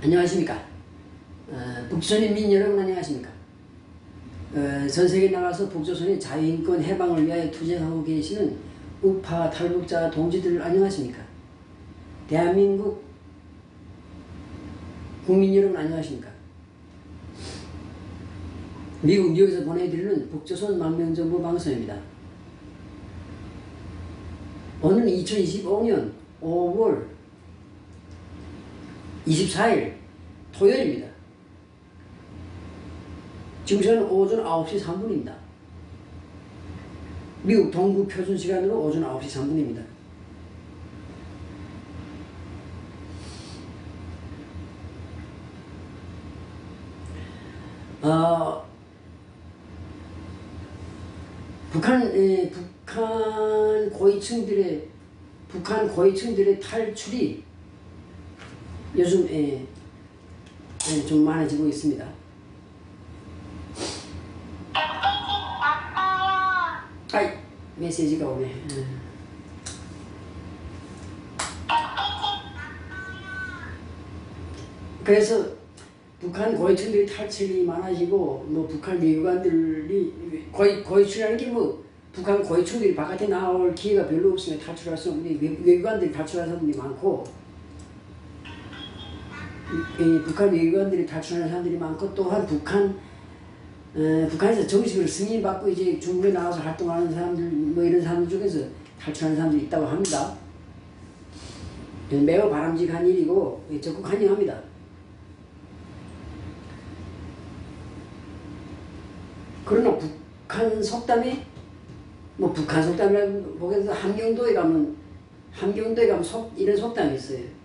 안녕하십니까. 북조선인민 여러분 안녕하십니까. 전세계에 나가서 북조선의 자유인권 해방을 위하여 투쟁하고 계시는 우파 탈북자 동지들 안녕하십니까. 대한민국 국민 여러분 안녕하십니까. 미국 뉴욕에서 보내드리는 북조선 망명정보 방송입니다. 오늘은 2025년 5월 24일 토요일입니다. 지금 시간은 오전 9시 3분입니다. 미국 동부 표준 시간으로 오전 9시 3분입니다. 북한 고위층들의 탈출이 요즘 좀 많아지고 있습니다. 아이, 메시지가 오네. 그래서 북한 고위층들이 탈출이 많아지고 뭐 북한 외교관들이 고위층이라는 게 뭐 북한 고위층들이 바깥에 나올 기회가 별로 없으면 탈출할 수 없는데 외교관들이 탈출하는 사람들이 많고 북한 외교관들이 탈출하는 사람들이 많고 또한 북한에서 정식으로 승인받고 이제 중국에 나와서 활동하는 사람들 뭐 이런 사람들 중에서 탈출하는 사람들이 있다고 합니다. 매우 바람직한 일이고 적극 환영합니다. 그러나 북한 속담에 뭐 북한 속담이라고 보겠는데 함경도에 가면 이런 속담이 있어요.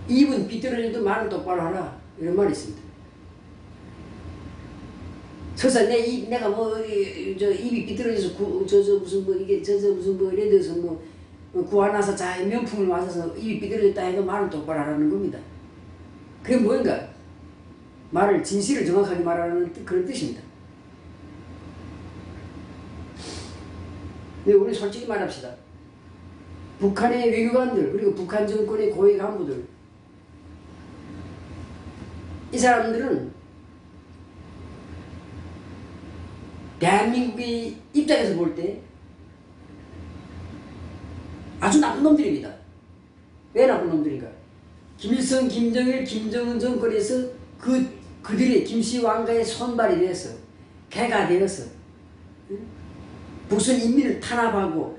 입은 비뚤어져도 말은 똑바로 하라 이런 말이 있습니다. 설사 내가 뭐 입이 비뚤어져서 무슨 뭐 이게 무슨 뭐 이래 돼서 뭐 구하나서 자의 명품을 맞아서 입이 비뚤어졌다 해도 말은 똑바로 하라는 겁니다. 그게 뭔가 말을 진실을 정확하게 말하는 그런 뜻입니다. 근데 우리 솔직히 말합시다. 북한의 외교관들 그리고 북한 정권의 고위 간부들 이 사람들은 대한민국의 입장에서 볼 때 아주 나쁜 놈들입니다. 왜 나쁜 놈들인가? 김일성, 김정일, 김정은 정권에서 그들의 김씨 왕가의 손발이 되어서 개가 되어서 북선 인민을 탄압하고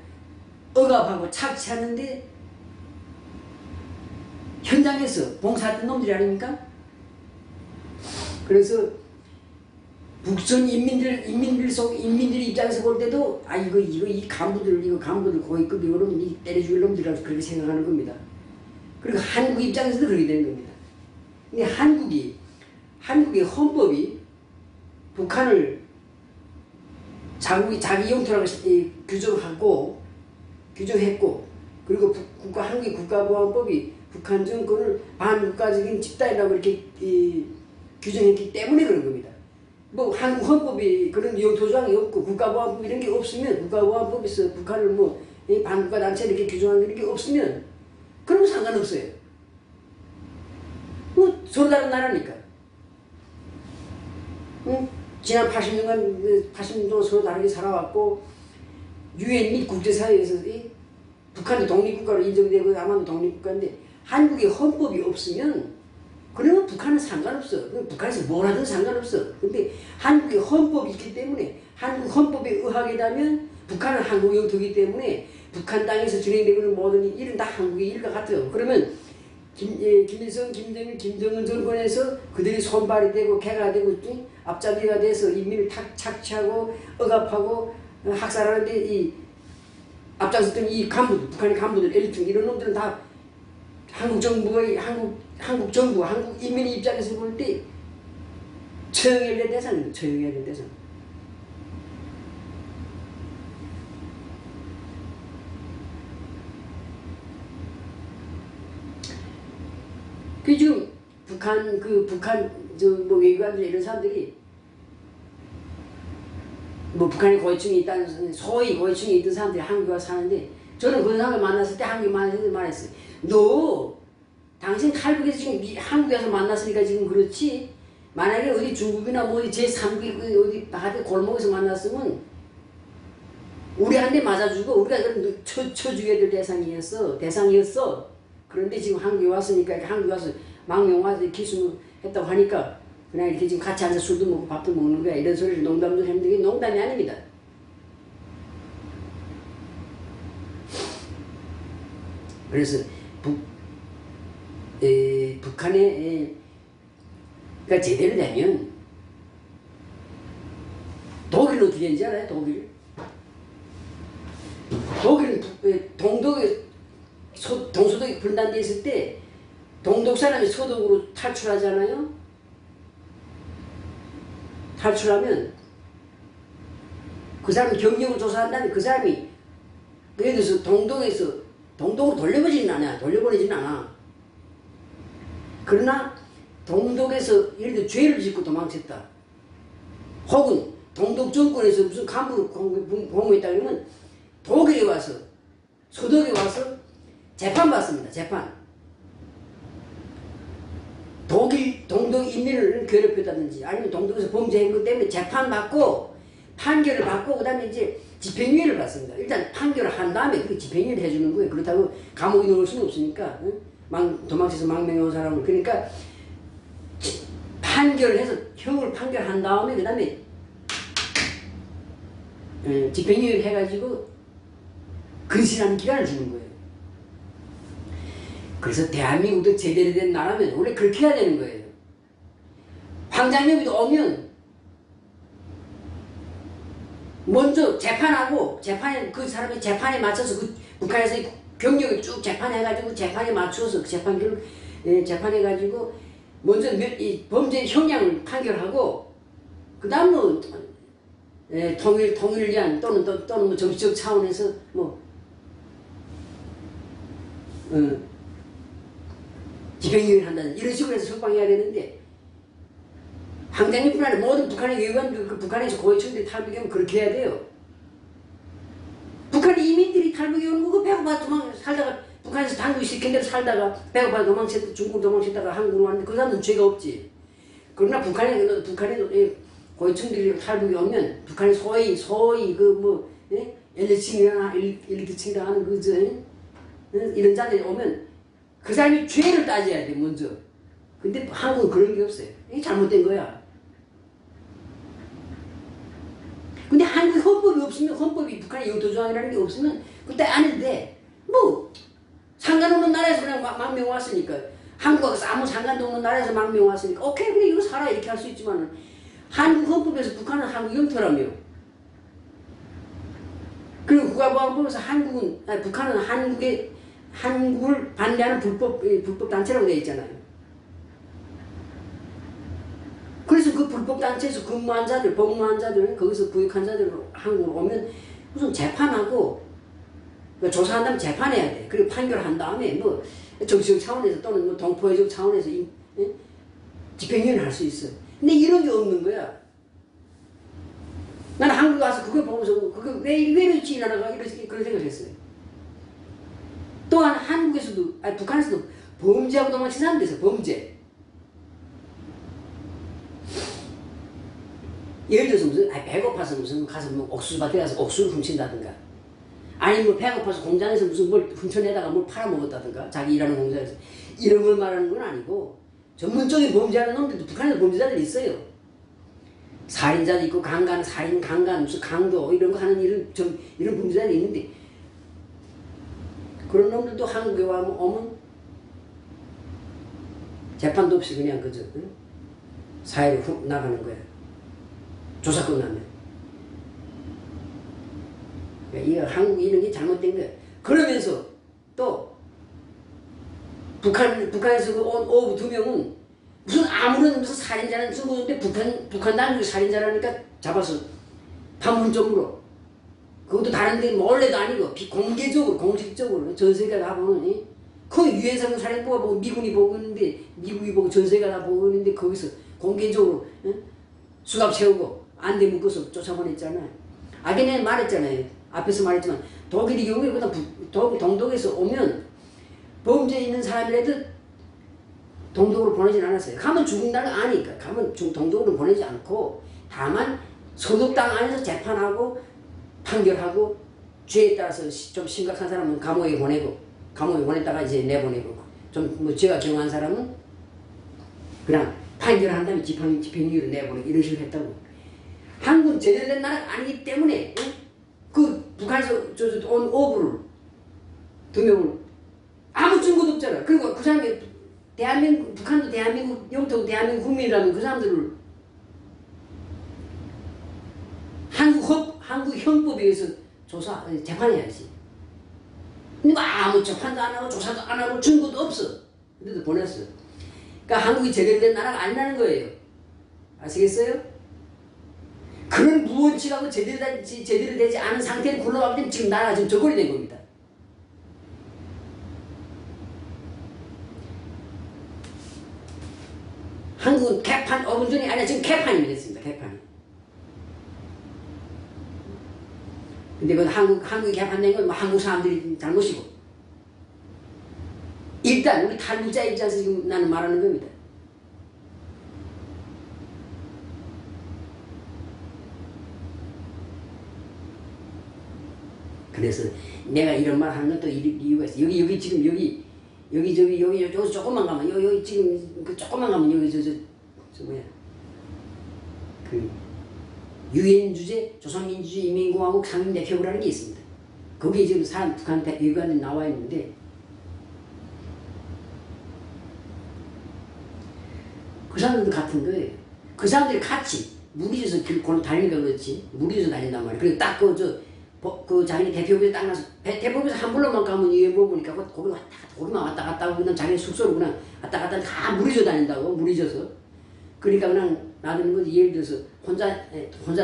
억압하고 착취하는데 현장에서 봉사했던 놈들이 아닙니까? 그래서 북선 인민들이 입장에서 볼 때도 이 간부들 고위급 이거는 이 때려 죽일 놈들이라고 그렇게 생각하는 겁니다. 그리고 한국 입장에서도 그렇게 되는 겁니다. 근데 한국의 헌법이 북한을 자기 영토라고 규정했고 그리고 한국의 국가보안법이 북한 정권을 반국가적인 집단이라고 이렇게 규정했기 때문에 그런 겁니다. 뭐 한국 헌법이 그런 영토조항이 없고 국가보안법 이런 게 없으면 국가보안법에서 북한을 뭐 반국가 단체 이렇게 규정한 게 없으면 그런 거 상관없어요. 뭐 서로 다른 나라니까. 지난 80년 동안 서로 다르게 살아왔고 유엔 및 국제사회에서 북한도 독립국가로 인정되고 남한도 독립국가인데 한국의 헌법이 없으면 그러면 북한은 상관없어. 북한에서 뭘 하든 상관없어. 근데 한국의 헌법이 있기 때문에 한국 헌법에 의하게 되면 북한은 한국 영토이기 때문에 북한 땅에서 진행되고 있는 모든 일은 다 한국의 일과 같아요. 그러면 김일성, 김정일, 김정은 정권에서 그들이 손발이 되고 개가 되고 앞잡이가 돼서 인민을 착취하고 억압하고 학살하는데 이 앞장섰던 이 간부들, 북한의 간부들, 엘리트 이런 놈들은 다 한국 인민의 입장에서 볼 때 처형해야 될 대상입니다. 처형해야 될 대상. 그 지금 북한 외교관들 이런 사람들이 뭐 북한에 고위층이 있다는 소위 고위층이 있던 사람들이 한국에 와서 사는데 저는 그런 사람을 만났을 때 한국에 만났을 때 말했어요. 너 당신 탈북에서 지금 한국에 와서 만났으니까 지금 그렇지. 만약에 어디 중국이나 뭐 제3기 어디 바깥에 골목에서 만났으면 우리한테 맞아주고 우리가 쳐주게 될 대상이었어. 그런데 지금 한국에 왔으니까 한국에 와서 망명와서 기수했다고 하니까 그냥 이렇게 지금 같이 앉아서 술도 먹고 밥도 먹는 거야. 이런 소리를 농담도 했는데 이게 농담이 아닙니다. 그래서 북한에 그러니까 제대로 되면 독일은 어떻게 했는지 알아요? 독일은 동독에 동서독이 분단돼 있을 때 동독 사람이 서독으로 탈출하잖아요. 탈출하면 그 사람 경력을 조사한 다음에 그 사람이 예를 들어서 동독으로 돌려보내지는 않아. 그러나 동독에서 예를 들어 죄를 짓고 도망쳤다. 혹은 동독 정권에서 무슨 간부를 공모했다 그러면 독일에 와서 서독에 와서 재판받습니다. 재판. 독일 동독 인민을 괴롭혔다든지 아니면 동독에서 범죄한 것 때문에 재판받고 판결을 받고 그 다음에 이제 집행유예를 받습니다. 일단 판결을 한 다음에 그 집행유예를 해주는 거예요. 그렇다고 감옥에 넣을 수는 없으니까. 도망쳐서 망명해 온 사람을. 그러니까 판결을 해서 형을 판결한 다음에 그 다음에 집행유예를 해가지고 근신하는 기간을 주는 거예요. 그래서 대한민국도 제대로 된 나라면 원래 그렇게 해야 되는 거예요. 황장엽이도 오면 먼저 재판하고 그 사람이 재판에 맞춰서 그 북한에서 경력을 쭉 재판해가지고 재판에 맞추어서 재판해가지고 먼저 범죄 형량을 판결하고 그 다음은 통일을 위한 또는 뭐 정치적 차원에서 집행유예를 한다는 이런 식으로 해서 석방해야 되는데 황장엽뿐 아니라 모든 북한의 외관들 북한에서 고위층들이 탈북하면 그렇게 해야 돼요. 북한의 이민들이 탈북해 오는 거 배고파 살다가 북한에서 당국이 시킨 대로 살다가 배고파 도망쳤다 중국 도망쳤다가 한국으로 왔는데 그 사람은 죄가 없지. 그러나 북한의 고위층들이 탈북해 오면 북한의 소위 엘리트층이나 엘리트층이라 하는 이런 자들이 오면 그 사람이 죄를 따져야 돼 먼저. 근데 한국은 그런 게 없어요. 이게 잘못된 거야. 근데 한국 헌법이 없으면 헌법이 북한의 영토조항이라는 게 없으면 그때 안 해도 돼. 상관없는 나라에서 그냥 망명 왔으니까 한국하고 아무 상관도 없는 나라에서 망명 왔으니까 오케이 그래 이거 살아 이렇게 할 수 있지만 한국 헌법에서 북한은 한국 영토라며. 그리고 국가보안법에서 북한은 한국을 반대하는 불법 단체라고 되어 있잖아요. 그래서 그 불법 단체에서 근무한 자들, 복무한 자들, 거기서 구역한 자들 한국으로 오면 무슨 재판하고 조사한 다음에 재판해야 돼. 그리고 판결한 다음에 정치적 차원에서 또는 동포회적 차원에서 집행유예를 할 수 있어. 근데 이런 게 없는 거야. 나는 한국에 와서 그걸 보면서 그거 왜 이렇지 이 나라가 이렇게 그런 생각을 했어요. 또한 북한에서도 범죄하고 도망친 사람도 있어요. 범죄. 예를 들어서 배고파서 가서 옥수수밭에 가서 옥수수를 훔친다든가 아니면 배고파서 공장에서 무슨 뭘 훔쳐내다가 뭘 팔아먹었다든가 자기 일하는 공장에서 이런 걸 말하는 건 아니고 전문적인 범죄하는 놈들도 북한에도 범죄자들이 있어요. 살인자도 있고 살인, 강간, 무슨 강도 이런 거 하는 이런 범죄자들이 있는데 그런 놈들도 한국에 오면 재판도 없이 그냥 사회로 훅 나가는 거야. 조사 끝나면. 그러니까 한국 이런 게 잘못된 거야. 그러면서 또 북한에서 온 오부 2명은 무슨 살인자는 쓰고는데 북한 당국이 살인자라니까 잡아서 판문점으로 그것도 다른데 몰래도 아니고 공개적으로 공식적으로 전 세계가 다 보는 그 유엔상 살인부가 보고 미군이 보고 있는데 미국이 보고 전 세계가 다 보고 있는데 거기서 공개적으로 수갑 세우고 안대 묶어서 쫓아보냈잖아요. 아까 말했잖아요. 앞에서 말했지만 독일의 경우에 동독에서 오면 범죄 있는 사람이라도 동독으로 보내진 않았어요. 가면 죽는다는 거 아니까. 가면 동독으로 보내지 않고 다만 소독당 안에서 재판하고 판결하고 죄에 따라서 좀 심각한 사람은 감옥에 보냈다가 이제 내보내고 좀 뭐 죄가 경한 사람은 그냥 판결한 다음에 집행유예로 내보내고 이런 식으로 했다고. 한국은 제대로 된 나라가 아니기 때문에 그 북한에서 온 어부를 2명을 아무 증거도 없잖아. 그리고 그 사람이 대한민국, 북한도 대한민국 영토 대한민국 국민이라면 그 사람들을 한국 형법에 의해서 재판해야지. 근데 아무 재판도 안 하고 조사도 안 하고 증거도 없어. 근데도 보냈어. 그러니까 한국이 제대로 된 나라가 아니라는 거예요. 아시겠어요? 그런 무원칙하고 제대로 되지 않은 상태로 굴러가기 때문에 지금 나라가 지금 저꼴이 된 겁니다. 한국은 개판 어분전이 아니라 지금 개판이 됐습니다. 개판이. 근데 그 한국이 개판된 건 뭐 한국 사람들이 잘못이고. 일단 우리 탈북자 입장에서 지금 나는 말하는 겁니다. 그래서 내가 이런 말 하는 것도 이유가 있어. 여기 지금 여기 조금만 가면 여기 지금 그 조금만 가면 여기 저 뭐야 그 유엔 주재 조선민주주의 인민공화국 상임대표부라는 게 있습니다. 거기에 지금 북한 외교관이 나와 있는데 그 사람들도 같은 거예요. 그 사람들이 같이 무리져서 다니니까 그렇지 무리져서 다닌단 말이야. 그리고 딱 그 자기네 대표부에 딱 나서 대표부에서 한 불로만 가면 유엔 보니까 거기 거기만 왔다 갔다 하고 그냥 자기네 숙소로 그냥 왔다 갔다 다 무리져 다닌다고 무리져서. 그러니까 그냥 나는 거 예를 들어서 혼자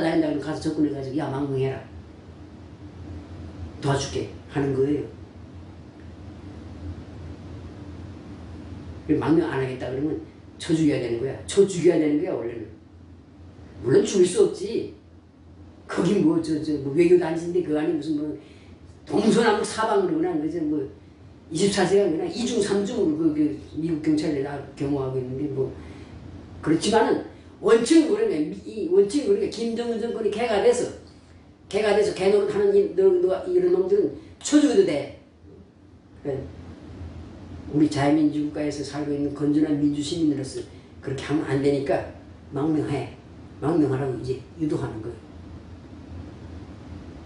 다닌다고 가서 접근해가지고 야 망명해라 도와줄게 하는 거예요. 망명 안 하겠다 그러면 쳐 죽여야 되는 거야. 쳐 죽여야 되는 거야 원래는. 물론 죽일 수 없지. 거기 뭐 외교 단신인데 그 안에 무슨 뭐 동서남북 사방으로 그냥 그저 뭐 24시간 그냥 2중 3중으로 그 미국 경찰에 경호하고 있는데 뭐 그렇지만은 원칙은 그러니까 김정은 정권이 개가 돼서 개노릇하는 이런 놈들은 쳐죽여도 돼. 우리 자유민주국가에서 살고 있는 건전한 민주시민으로서 그렇게 하면 안 되니까 망명하라고 이제 유도하는 거예요.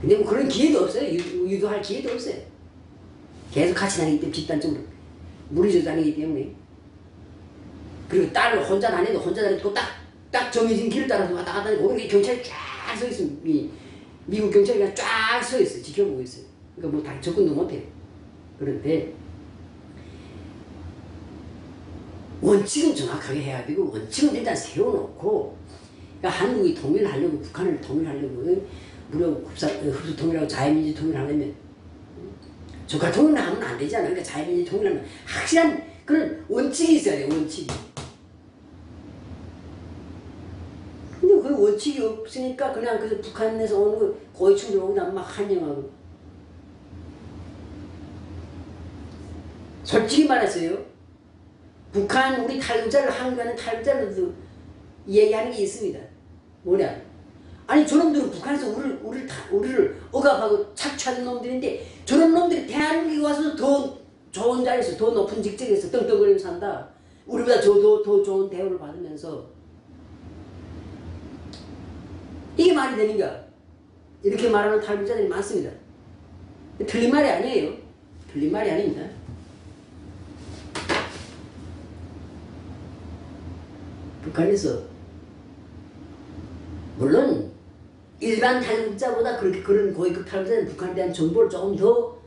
근데 뭐 그런 기회도 없어요. 유도할 기회도 없어요. 계속 같이 다니기 때문에 집단적으로 무리져 다니기 때문에. 그리고 딸을 혼자 다녀도 딱 정해진 길을 따라서 왔다 갔다 하고 거기 경찰이 쫙 서 있어요. 미국 경찰이 쫙 서 있어요. 지켜보고 있어요. 그러니까 뭐 다 접근도 못해요. 그런데 원칙은 정확하게 해야 되고 원칙은 일단 세워놓고 그러니까 한국이 통일하려고 북한을 통일하려고 무려 흡수 통일하고 자유민주 통일하려면 조카 통일을 하면 안 되잖아. 그러니까 자유민주 통일하면 확실한 그런 원칙이 있어야 돼요. 원칙이. 근데 그 원칙이 없으니까 그냥 그 북한에서 오는 거 고위층들 오고 나면 막 환영하고. 솔직히 말했어요. 북한 우리 탈북자를 한국하는 탈북자들도 얘기하는 게 있습니다. 뭐냐? 아니 저놈들은 북한에서 우리를 억압하고 착취하는 놈들인데 저런 놈들이 대한민국에 와서 더 좋은 자리에서 더 높은 직책에서 떵떵거리면서 산다. 우리보다 더 좋은 대우를 받으면서 이게 말이 되는가? 이렇게 말하는 탈북자들이 많습니다. 틀린 말이 아니에요. 틀린 말이 아닙니다. 북한에서 물론 일반 탈북자보다 그런 고위급 탈북자는 북한에 대한 정보를 조금 더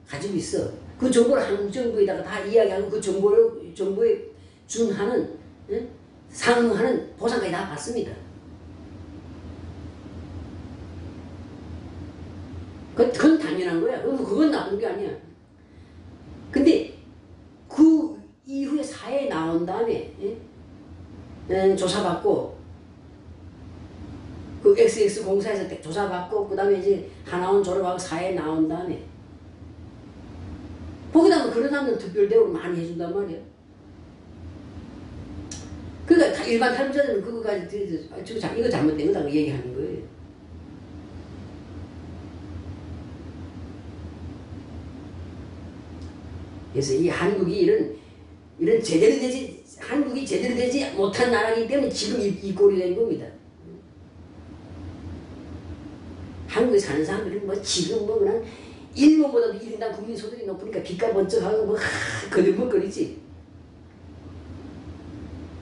가지고 있어. 그 정보를 한국 정부에다가 다 이야기하고 그 정보에 준하는 상응하는 보상까지 다 받습니다. 그건 당연한 거야. 그건 나쁜 게 아니야. 근데 그 이후에 사회에 나온 다음에 조사받고 그 XX 공사에서 조사받고 그 다음에 이제 하나원 졸업하고 사회에 나온 다음에 거기다가 그런 사람들은 특별 대우를 많이 해준단 말이야. 그러니까 일반 탈북자들은 그거까지 이거 잘못된 거다고 얘기하는 거예요. 그래서 이 한국이 한국이 제대로 되지 못한 나라이기 때문에 지금 이 꼴이 된 겁니다. 한국에 사는 사람들은 뭐 지금 뭐 그냥 일본보다도 1인당 국민 소득이 높으니까 빚가 번쩍하고 뭐 거들먹거리지.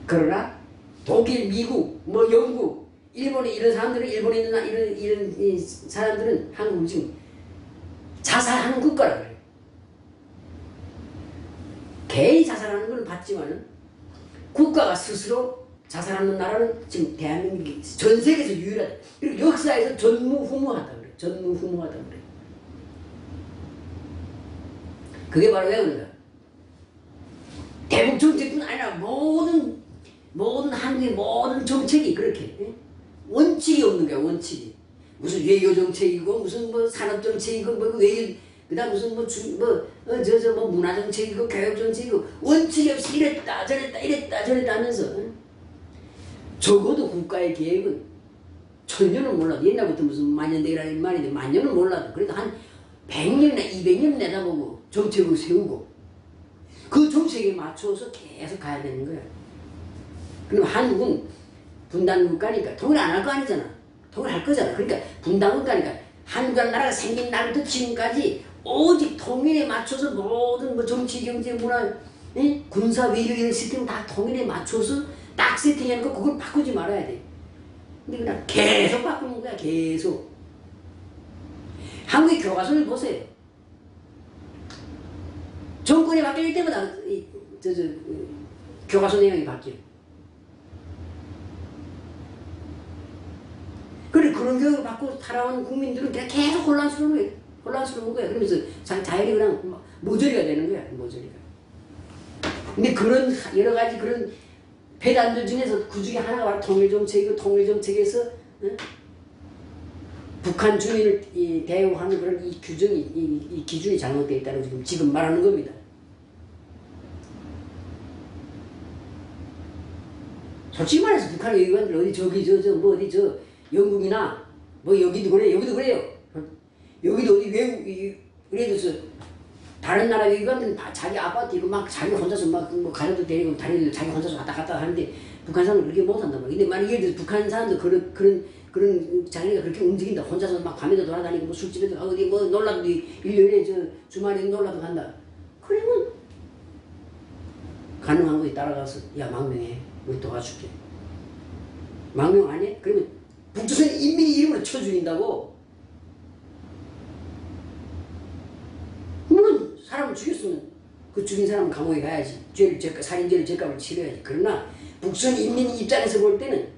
그러나 독일, 미국, 뭐 영국, 일본에 이런 사람들은 일본에 있는 이런 사람들은 한국을 지금 자살하는 국가라 그래요. 개인이 자살하는 건 봤지만은 국가가 스스로 자살하는 나라는 지금 대한민국이 전 세계에서 유일하다. 그리고 역사에서 전무후무하다 그래. 전무후무하다 그래. 그게 바로 왜 그런가? 대북 정책뿐 아니라 모든 한국의 모든 정책이 그렇게 원칙이 없는 거야. 원칙이. 무슨 외교 정책이고 무슨 뭐 산업 정책이고 뭐 외교 그다음 무슨 뭐 문화 정책이고 교육 정책이고 원칙이 없이 이랬다 저랬다 하면서 적어도 국가의 계획은 천년은 몰라도 옛날부터 무슨 만년대라는 말인데 만년은 몰라도 그래도 한 100년이나 200년 내다보고 정책을 세우고 그 정책에 맞춰서 계속 가야 되는 거야. 그럼 한국은 분단 국가니까 통일 안 할 거 아니잖아. 통일할 거잖아. 그러니까 분단 국가니까 한국이라는 나라가 생긴 날부터 지금까지 오직 통일에 맞춰서 모든 뭐 정치, 경제, 문화, 군사, 외교 이런 시스템 다 통일에 맞춰서 딱 세팅하는 거 그걸 바꾸지 말아야 돼. 근데 그냥 계속 바꾸는 거야. 계속. 한국의 교과서를 보세요. 정권이 바뀔 때마다 교과서 내용이 바뀌어요. 그래 그런 교육을 받고 살아온 국민들은 그냥 계속 혼란스러운 거야. 그러면서 자연이 그냥 모조리가 되는 거야. 모조리가. 근데 그런 여러 가지 그런 배단들 중에서 그 중에 하나가 바로 통일정책이고 통일정책에서 북한 주민을 대우하는 그런 이 규정이 이 기준이 잘못되어 있다고 지금 말하는 겁니다. 솔직히 말해서 북한 외교관들 어디 어디 영국이나 뭐 여기도 그래요. 여기도 어디 외국 그래도 다른 나라 외교관들은 다 자기 아파트 이거 막 자기 혼자서 막 뭐 가족도 데리고 다니는 자기 혼자서 왔다 갔다 하는데 북한 사람은 그렇게 못한단 말이야. 근데 만약 예를 들어서 북한 사람도 그런 자기가 그렇게 움직인다. 혼자서 막 밤에도 돌아다니고 뭐 술집에도 가고 어디 뭐 놀라도 1년에 주말에 놀라도 간다. 그러면 가능한 거에 따라가서 야 망명해. 우리 도와줄게. 망명 안 해? 그러면 북조선 인민이 이름으로 쳐죽인다고? 물론 사람을 죽였으면 그 죽인 사람은 감옥에 가야지. 살인죄를 죄값을 치러야지. 그러나 북조선 인민 입장에서 볼 때는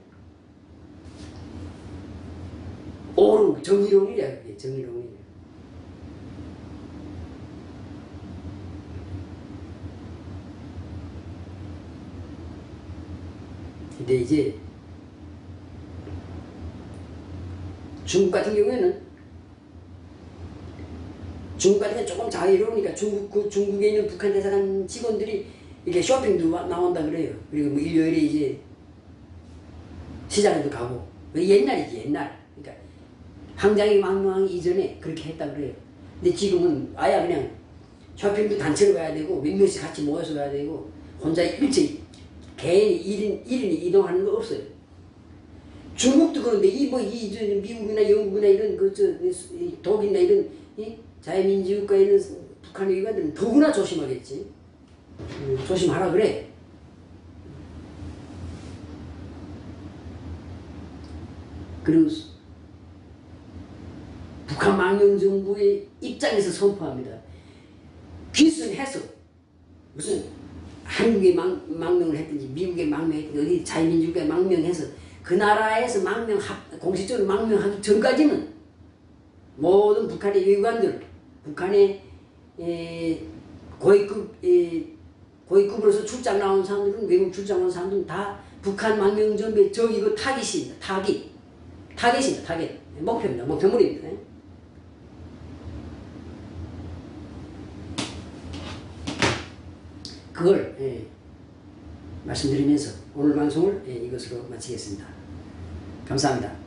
옳은 정의로움이야. 그게 정의로움이야. 근데 이제 중국 같은 경우에는 조금 자유로우니까 중국에 있는 북한 대사관 직원들이 이렇게 쇼핑도 나온다 그래요. 그리고 뭐 일요일에 이제 시장에도 가고 옛날이지 옛날. 그러니까 항장이 망명하기 이전에 그렇게 했다 그래요. 근데 지금은 아예 그냥 쇼핑도 단체로 가야 되고 몇 명씩 같이 모여서 가야 되고 혼자 일찍 개인이 1인이 이동하는 거 없어요. 중국도 그런데 미국이나 영국이나 이런 독일이나 이런 자유민주국가에 있는 북한 외교관들은 더구나 조심하겠지. 조심하라 그래. 그리고 북한 망명정부의 입장에서 선포합니다. 귀순해서 무슨 한국에 망명을 했든지 미국에 망명했든지 어디 자유민주국가에 망명해서 그 나라에서 공식적으로 망명하기 전까지는 모든 북한의 외교관들, 북한의 고위급으로서 출장 나온 사람들은 외국 출장 온 사람들은 다 북한 망명정부의 적이고 타깃입니다. 타깃입니다. 타깃. 목표입니다. 목표물입니다. 그걸 말씀드리면서 오늘 방송을 이것으로 마치겠습니다. 감사합니다.